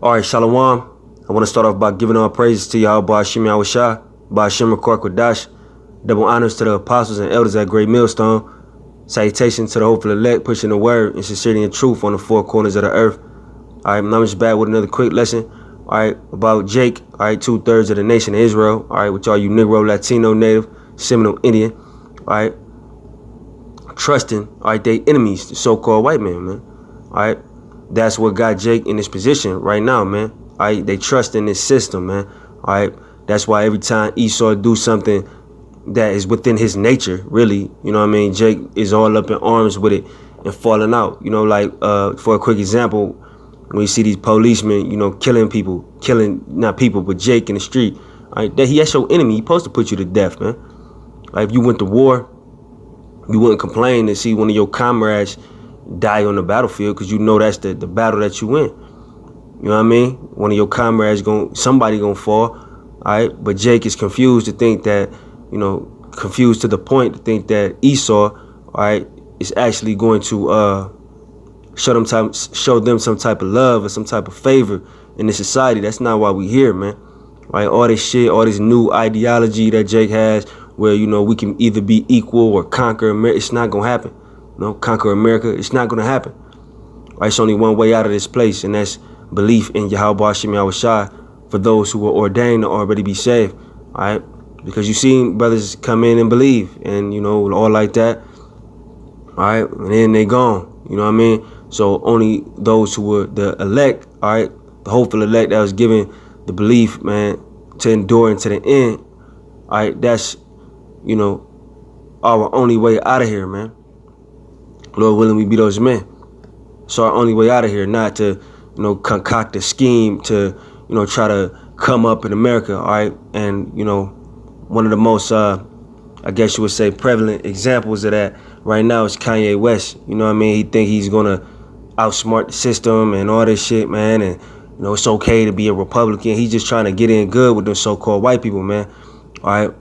All right, Shalom. I want to start off by giving all praises to Yahweh Ba'ashim Yahushua, Ba'ashim Rakor Kodash. Double honors to the apostles and elders at Great Millstone. Salutations to the hopeful elect, pushing the word and sincerity and truth on the four corners of the earth. All right, I'm just back with another quick lesson. All right, about Jake. All right, 2/3 of the nation of Israel. All right, which are you Negro, Latino, Native, Seminole, Indian. All right, trusting. All right, they enemies, the so-called white man. All right. That's what got Jake in this position right now, man. All right, they trust in this system, man. All right, that's why every time Esau do something that is within his nature, really, you know what I mean, Jake is all up in arms with it and falling out. You know, like for a quick example, when you see these policemen, you know, killing people, not people, but Jake in the street. All right, that that's your enemy. He's supposed to put you to death, man. Like if you went to war, you wouldn't complain to see one of your comrades die on the battlefield, because you know that's the battle that you win. You know what I mean? One of your comrades somebody gonna fall. All right, but Jake is confused to think that, you know, confused to the point to think that Esau, all right, is actually going to show them some type of love or some type of favor in this society. That's not why we here, man. Right? All this shit, all this new ideology that Jake has, where, you know, we can either be equal or conquer America, it's not gonna happen. No, conquer America, it's not going to happen. Right, it's only one way out of this place, and that's belief in Yahweh Ba'ashim Yahushua for those who were ordained to already be saved. All right, because you see brothers come in and believe, and, you know, all like that. All right, and then they gone. You know what I mean? So only those who were the elect, all right, the hopeful elect that was given the belief, man, to endure into the end. All right, that's, you know, our only way out of here, man. Lord willing, we be those men. So our only way out of here, not to, you know, concoct a scheme to, you know, try to come up in America, all right? And, you know, one of the most, I guess you would say, prevalent examples of that right now is Kanye West. You know what I mean? He think he's going to outsmart the system and all this shit, man. And, you know, it's okay to be a Republican. He's just trying to get in good with the so-called white people, man. All right?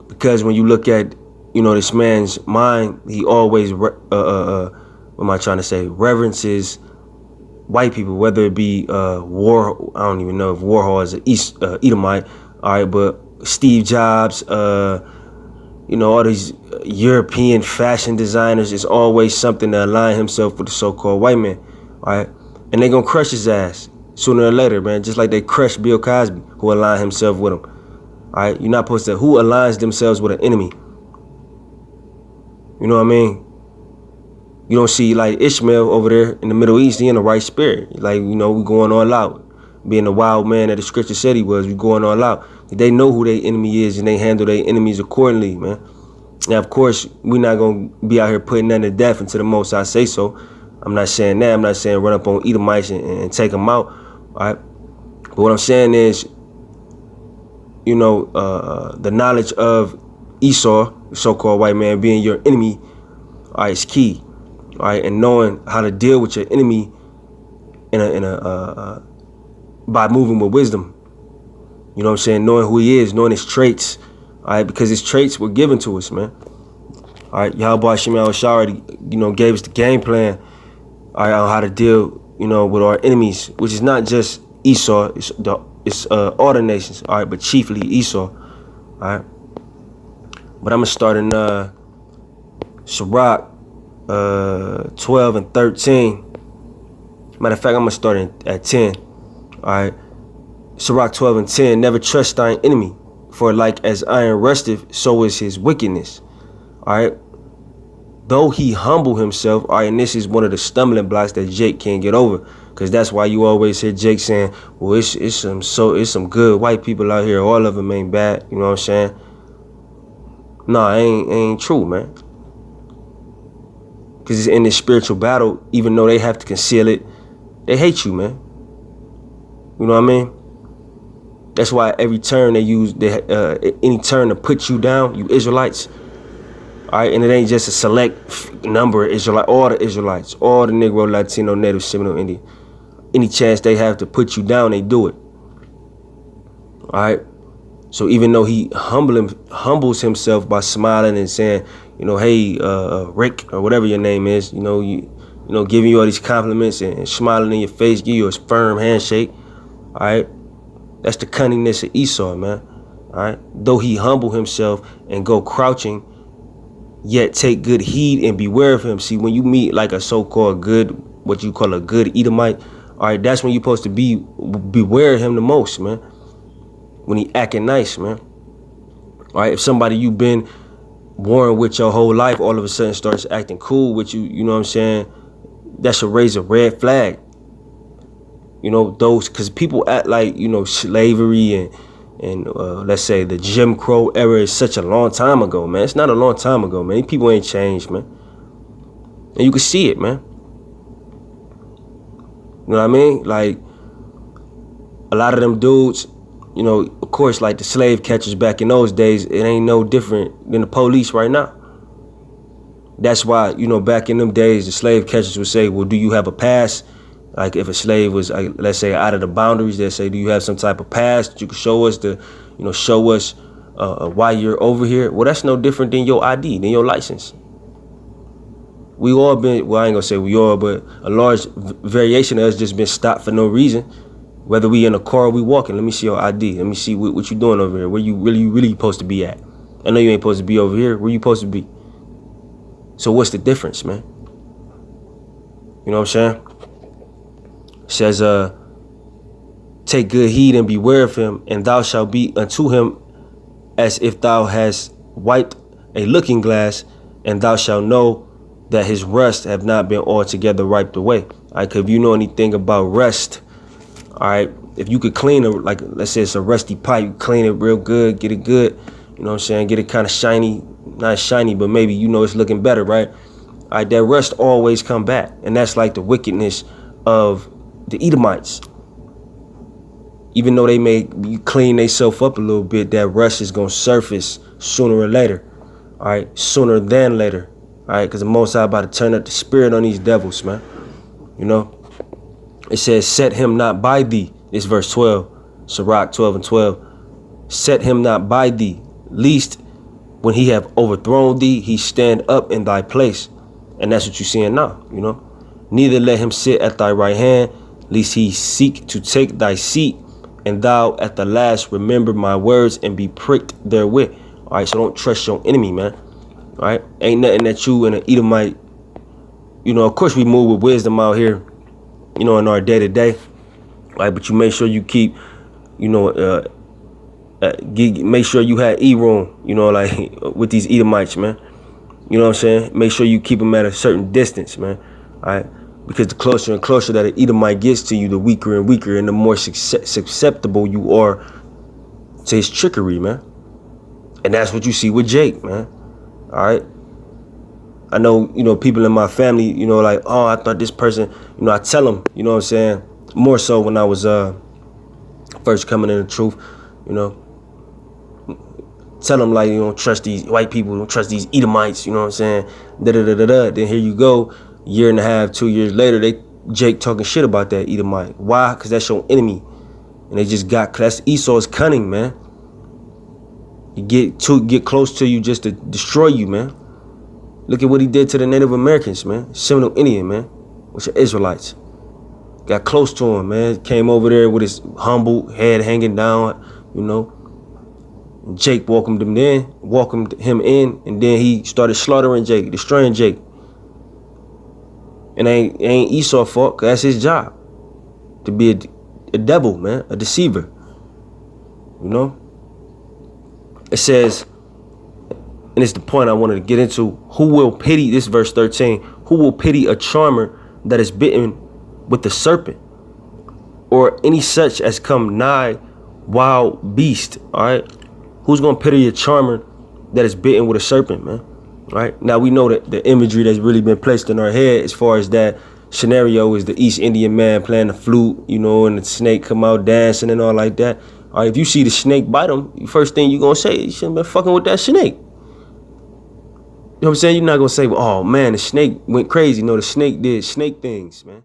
Because when you look at, you know, this man's mind, he always, what am I trying to say, reverences white people, whether it be I don't even know if Warhol is an Edomite, all right, but Steve Jobs, you know, all these European fashion designers, is always something to align himself with the so-called white man, all right? And they gonna crush his ass sooner or later, man, just like they crushed Bill Cosby, who aligned himself with him, all right? You're not supposed to, who aligns themselves with an enemy? You know what I mean? You don't see like Ishmael over there in the Middle East. He in the right spirit. Like, you know, we going all out. Being the wild man that the scripture said he was, we going all out. They know who their enemy is, and they handle their enemies accordingly, man. Now, of course, we're not going to be out here putting none to death until the most I say so. I'm not saying that. I'm not saying run up on Edomites and take them out. All right? But what I'm saying is, you know, the knowledge of Esau, the so-called white man, being your enemy, all right, is key. All right, and knowing how to deal with your enemy by moving with wisdom. You know what I'm saying? Knowing who he is, knowing his traits. All right, because his traits were given to us, man. All right, Yahweh Ba'ashim Yahushua already, you know, gave us the game plan, all right, on how to deal, you know, with our enemies, which is not just Esau, it's all the nations, all right, but chiefly Esau, all right. But I'm going to start in Sirach 12 and 13. Matter of fact, I'm going to start at 10. All right. Sirach 12 and 10. Never trust thine enemy, for like as iron rusteth, so is his wickedness. All right. Though he humble himself, all right, and this is one of the stumbling blocks that Jake can't get over. Because that's why you always hear Jake saying, well, it's some good white people out here. All of them ain't bad. You know what I'm saying? No, it ain't true, man. Because it's in this spiritual battle, even though they have to conceal it, they hate you, man. You know what I mean? That's why every turn they use, any turn to put you down, you Israelites. All right, and it ain't just a select number of Israelites, all the Israelites, all the Negro, Latino, Native, Seminole, Indian. Any chance they have to put you down, they do it. All right? So even though he humbles himself by smiling and saying, you know, hey, Rick, or whatever your name is, you know, giving you all these compliments and smiling in your face, give you a firm handshake. All right, that's the cunningness of Esau, man. All right, though he humble himself and go crouching, yet take good heed and beware of him. See, when you meet like a so-called good, what you call a good Edomite, all right, that's when you're supposed to beware of him the most, man. When he acting nice, man. All right, if somebody you've been warring with your whole life all of a sudden starts acting cool with you, you know what I'm saying? That should raise a red flag. Those, because people act like, slavery and let's say the Jim Crow era is such a long time ago, man. It's not a long time ago, man. People ain't changed, man. And you can see it, man. You know what I mean? Like, a lot of them dudes, of course, like the slave catchers back in those days, it ain't no different than the police right now. That's why, back in them days, the slave catchers would say, well, do you have a pass? Like if a slave was, let's say, out of the boundaries, they say, do you have some type of pass that you can show us why you're over here? Well, that's no different than your ID, than your license. We all been, well, I ain't gonna say we all, but a large variation of us just been stopped for no reason. Whether we in a car or we walking, let me see your ID. Let me see what you doing over here. Where you really supposed to be at? I know you ain't supposed to be over here. Where you supposed to be? So what's the difference, man? You know what I'm saying? It says, take good heed and beware of him, and thou shalt be unto him as if thou hast wiped a looking glass, and thou shalt know that his rust have not been altogether wiped away. All right, because if you know anything about rust, all right, if you could clean it, like let's say it's a rusty pipe, you clean it real good, get it good, you know what I'm saying, get it kind of shiny, not shiny, but maybe it's looking better, right? All right, that rust always come back, and that's like the wickedness of the Edomites. Even though they may clean themselves up a little bit, that rust is gonna surface sooner or later. All right, sooner than later. All right, because the Most High about to turn up the spirit on these devils, man. It says, set him not by thee. It's verse 12, Sirach 12 and 12. Set him not by thee, lest when he have overthrown thee, he stand up in thy place. And that's what you're seeing now, Neither let him sit at thy right hand, lest he seek to take thy seat, and thou at the last remember my words and be pricked therewith. All right, so don't trust your enemy, man. All right, ain't nothing that you and an Edomite, of course we move with wisdom out here, in our day-to-day, right? But you make sure you keep, make sure you have E-room, like with these Edomites, man. You know what I'm saying? Make sure you keep them at a certain distance, man. All right, because the closer and closer that an Edomite gets to you, the weaker and weaker, and the more susceptible you are to his trickery, man. And that's what you see with Jake, man. All right. I know, people in my family, like, oh, I thought this person, I tell them, you know what I'm saying? More so when I was first coming in the truth, tell them, like, don't trust these white people, don't trust these Edomites, you know what I'm saying? Da-da-da-da-da. Then here you go, year and a half, 2 years later, Jake talking shit about that Edomite. Why? Because that's your enemy. And they just that's Esau's cunning, man. You get close to you just to destroy you, man. Look at what he did to the Native Americans, man. Seminole Indian, man, which are Israelites. Got close to him, man. Came over there with his humble head hanging down, Jake welcomed him in, and then he started slaughtering Jake, destroying Jake. And it ain't Esau's fault, 'cause that's his job. To be a devil, man, a deceiver. It says, and it's the point I wanted to get into, who will pity, this verse 13, who will pity a charmer that is bitten with the serpent, or any such as come nigh wild beast, all right? Who's going to pity a charmer that is bitten with a serpent, man? All right? Now, we know that the imagery that's really been placed in our head as far as that scenario is the East Indian man playing the flute, and the snake come out dancing and all like that. All right, if you see the snake bite him, the first thing you're going to say, you shouldn't have been fucking with that snake. You know what I'm saying? You're not going to say, well, oh, man, the snake went crazy. No, the snake did snake things, man.